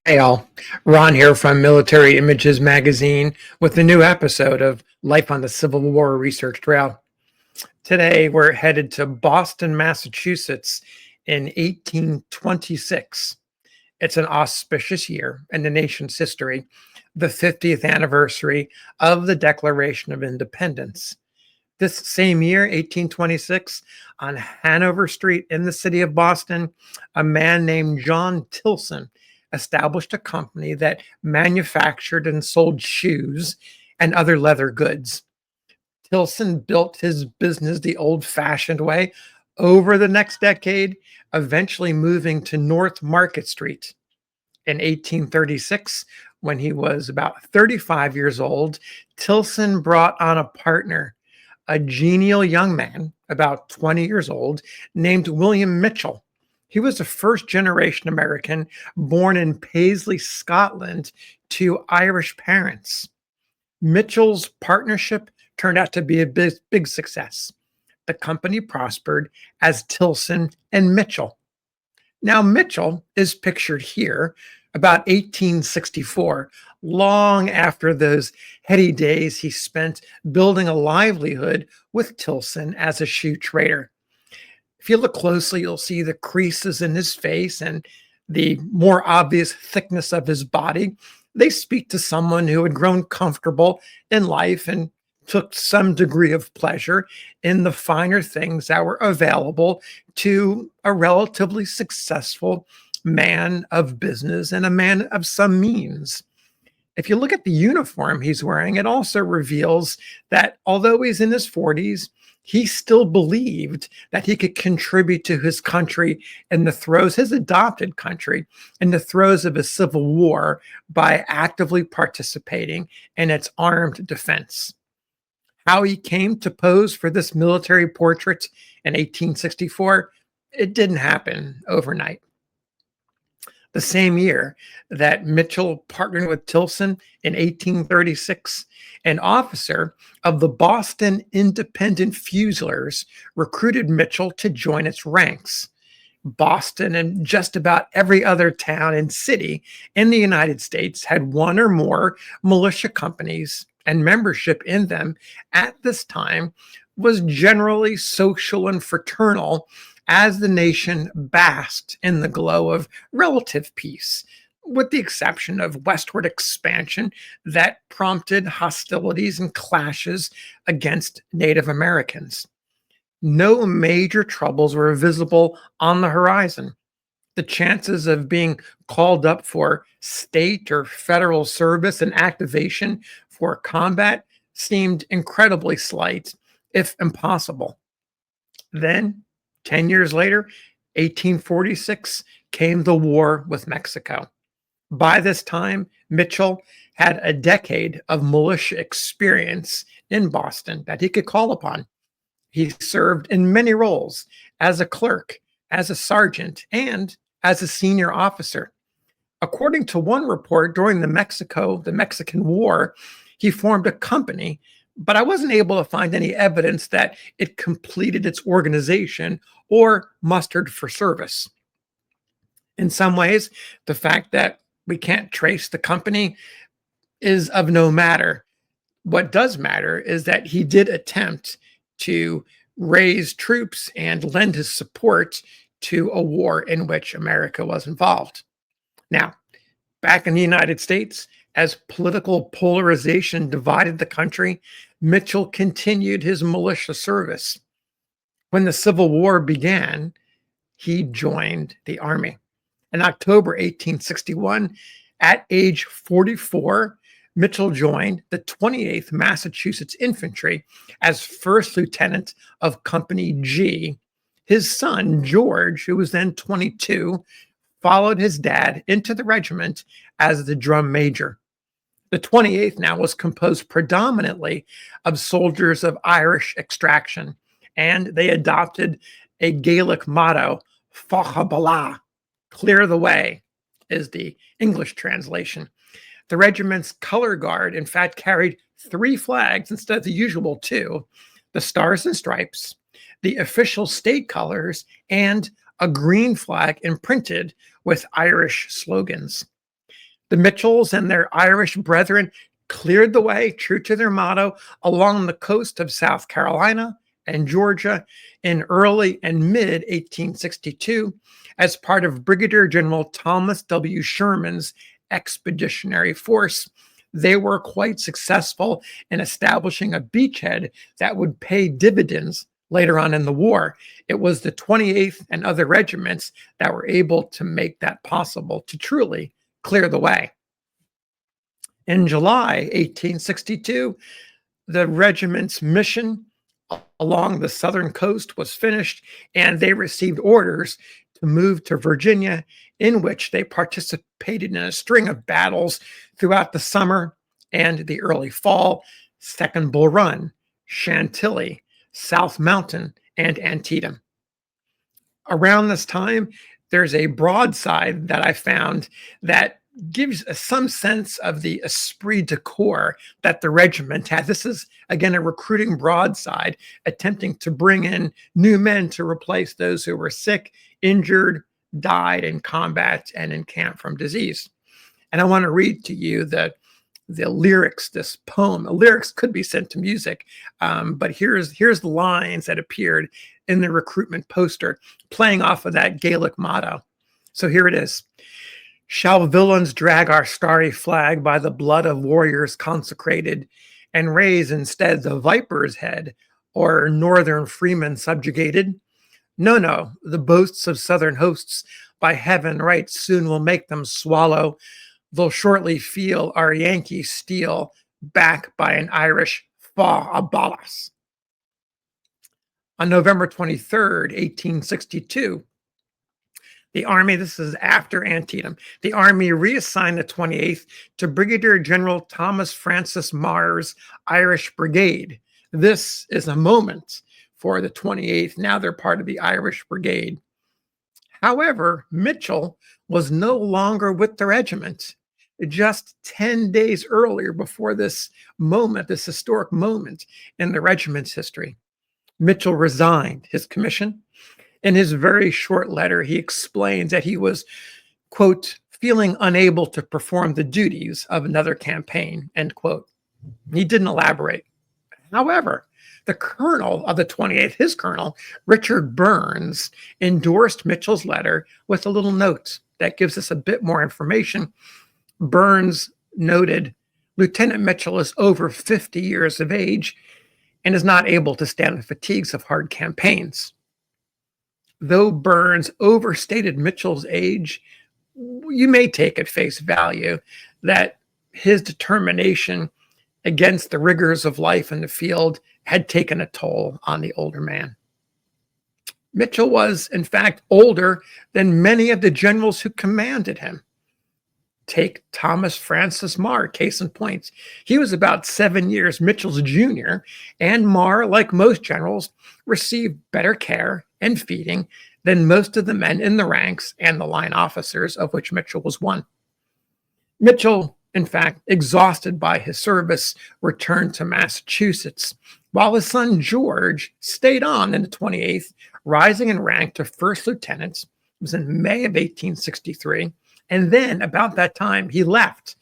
Hey all, Ron here from Military Images Magazine with a new episode of Life on the Civil War Research Trail. Today we're headed to Boston, Massachusetts in 1826. It's an auspicious year in the nation's history, the 50th anniversary of the Declaration of Independence. This same year, 1826, on Hanover Street in the city of Boston, a man named John Tilson established a company that manufactured and sold shoes and other leather goods. Tilson built his business the old fashioned way over the next decade, eventually moving to North Market Street. In 1836, when he was about 35 years old, Tilson brought on a partner, a genial young man, about 20 years old, named William Mitchell. He was a first generation American born in Paisley, Scotland, to Irish parents. Mitchell's partnership turned out to be a big success. The company prospered as Tilson and Mitchell. Now, Mitchell is pictured here about 1864, long after those heady days he spent building a livelihood with Tilson as a shoe trader. If you look closely, you'll see the creases in his face and the more obvious thickness of his body. They speak to someone who had grown comfortable in life and took some degree of pleasure in the finer things that were available to a relatively successful man of business and a man of some means. If you look at the uniform he's wearing, it also reveals that although he's in his 40s, he still believed that he could contribute to his country in the throes, his adopted country, in the throes of a civil war by actively participating in its armed defense. How he came to pose for this military portrait in 1864, it didn't happen overnight. The same year that Mitchell partnered with Tilson in 1836, an officer of the Boston Independent Fusiliers recruited Mitchell to join its ranks. Boston and just about every other town and city in the United States had one or more militia companies, and membership in them at this time was generally social and fraternal as the nation basked in the glow of relative peace, with the exception of westward expansion that prompted hostilities and clashes against Native Americans. No major troubles were visible on the horizon. The chances of being called up for state or federal service and activation for combat seemed incredibly slight, if impossible. Then, 10 years later, 1846, came the war with Mexico. By this time, Mitchell had a decade of militia experience in Boston that he could call upon. He served in many roles as a clerk, as a sergeant, and as a senior officer. According to one report, during the Mexican War, he formed a company, but I wasn't able to find any evidence that it completed its organization or mustered for service. In some ways, the fact that we can't trace the company is of no matter. What does matter is that he did attempt to raise troops and lend his support to a war in which America was involved. Now, back in the United States, as political polarization divided the country, Mitchell continued his militia service. When the Civil War began, he joined the Army. In October 1861, at age 44, Mitchell joined the 28th Massachusetts Infantry as first lieutenant of Company G. His son, George, who was then 22, followed his dad into the regiment as the drum major. The 28th now was composed predominantly of soldiers of Irish extraction, and they adopted a Gaelic motto, Faugh, Ballagh, clear the way, is the English translation. The regiment's color guard, in fact, carried 3 flags instead of the usual 2, the Stars and Stripes, the official state colors, and a green flag imprinted with Irish slogans. The Mitchells and their Irish brethren cleared the way, true to their motto, along the coast of South Carolina and Georgia in early and mid 1862 as part of Brigadier General Thomas W. Sherman's expeditionary force. They were quite successful in establishing a beachhead that would pay dividends later on in the war. It was the 28th and other regiments that were able to make that possible, to truly clear the way. In July 1862, the regiment's mission along the southern coast was finished, and they received orders to move to Virginia, in which they participated in a string of battles throughout the summer and the early fall: Second Bull Run, Chantilly, South Mountain, and Antietam. Around this time, there's a broadside that I found that gives some sense of the esprit de corps that the regiment had. This is, again, a recruiting broadside attempting to bring in new men to replace those who were sick, injured, died in combat, and in camp from disease. And I want to read to you the lyrics, this poem. The lyrics could be sent to music, but here's the lines that appeared in the recruitment poster, playing off of that Gaelic motto. So here it is. Shall villains drag our starry flag by the blood of warriors consecrated, and raise instead the viper's head, or northern freemen subjugated? No, no, the boasts of southern hosts by heaven right soon will make them swallow. They'll shortly feel our Yankee steel back by an Irish Faugh abol us. On November 23rd, 1862, the Army, this is after Antietam, the Army reassigned the 28th to Brigadier General Thomas Francis Marr's Irish Brigade. This is a moment for the 28th. Now they're part of the Irish Brigade. However, Mitchell was no longer with the regiment. Just 10 days earlier, before this moment, this historic moment in the regiment's history, Mitchell resigned his commission. In his very short letter, he explains that he was, quote, feeling unable to perform the duties of another campaign, end quote. He didn't elaborate. However, the colonel of the 28th, his colonel, Richard Burns, endorsed Mitchell's letter with a little note that gives us a bit more information. Burns noted, Lieutenant Mitchell is over 50 years of age and is not able to stand the fatigues of hard campaigns. Though Burns overstated Mitchell's age, you may take at face value that his determination against the rigors of life in the field had taken a toll on the older man. Mitchell was, in fact, older than many of the generals who commanded him. Take Thomas Francis Marr, case in point. He was about 7 years Mitchell's junior, and Marr, like most generals, received better care and feeding than most of the men in the ranks and the line officers, of which Mitchell was one. Mitchell, in fact, exhausted by his service, returned to Massachusetts, while his son George stayed on in the 28th, rising in rank to first lieutenant. It was in May of 1863. And then, about that time, he left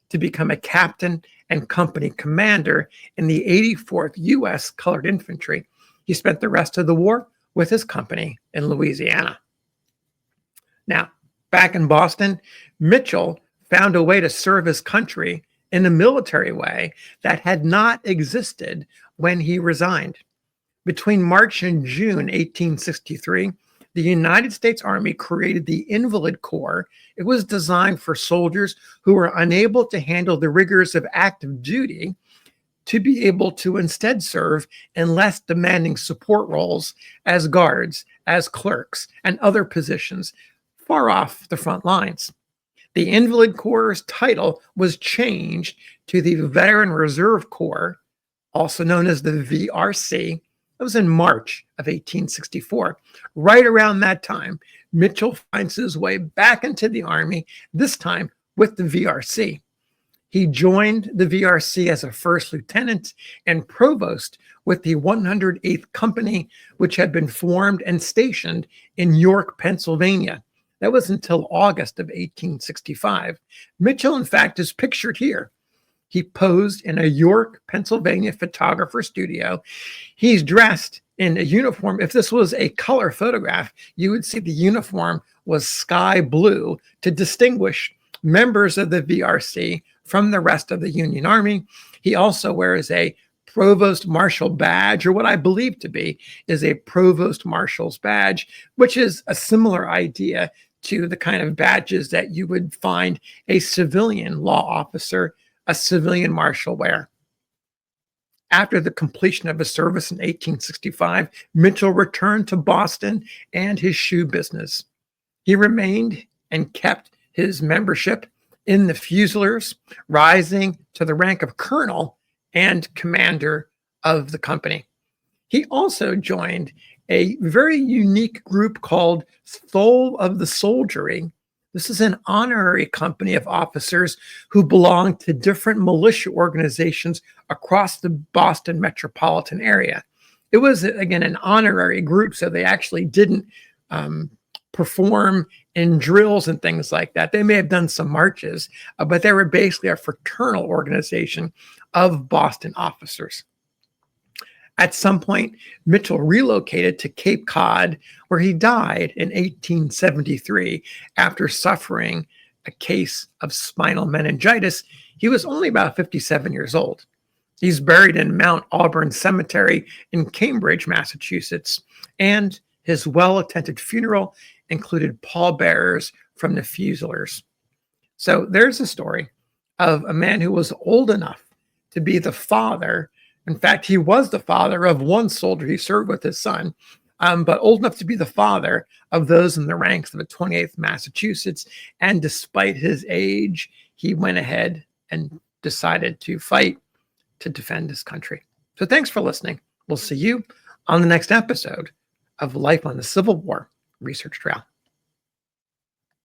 to become a captain and company commander in the 84th U.S. Colored Infantry. He spent the rest of the war with his company in Louisiana. Now, back in Boston, Mitchell found a way to serve his country in a military way that had not existed when he resigned. Between March and June 1863, the United States Army created the Invalid Corps. It was designed for soldiers who were unable to handle the rigors of active duty to be able to instead serve in less demanding support roles as guards, as clerks, and other positions far off the front lines. The Invalid Corps' title was changed to the Veteran Reserve Corps, also known as the VRC. That was in March of 1864. Right around that time, Mitchell finds his way back into the Army, this time with the VRC. He joined the VRC as a first lieutenant and provost with the 108th Company, which had been formed and stationed in York, Pennsylvania. That was until August of 1865. Mitchell, in fact, is pictured here. He posed in a York, Pennsylvania photographer studio. He's dressed in a uniform. If this was a color photograph, you would see the uniform was sky blue to distinguish members of the VRC from the rest of the Union Army. He also wears a provost marshal badge, or what I believe to be is a provost marshal's badge, which is a similar idea to the kind of badges that you would find a civilian law officer, a civilian marshal wear. After the completion of his service in 1865, Mitchell returned to Boston and his shoe business. He remained and kept his membership in the Fusiliers, rising to the rank of colonel and commander of the company. He also joined a very unique group called Soul of the Soldiery. This is an honorary company of officers who belonged to different militia organizations across the Boston metropolitan area. It was, again, an honorary group, so they actually didn't perform in drills and things like that. They may have done some marches, but they were basically a fraternal organization of Boston officers. At some point, Mitchell relocated to Cape Cod, where he died in 1873 after suffering a case of spinal meningitis. He was only about 57 years old. He's buried in Mount Auburn Cemetery in Cambridge, Massachusetts, and his well-attended funeral included pallbearers from the Fusiliers. So there's a story of a man who was old enough to be the father. In fact, he was the father of one soldier he served with his son, but old enough to be the father of those in the ranks of the 28th Massachusetts. And despite his age, he went ahead and decided to fight to defend his country. So thanks for listening. We'll see you on the next episode of Life on the Civil War Research Trail.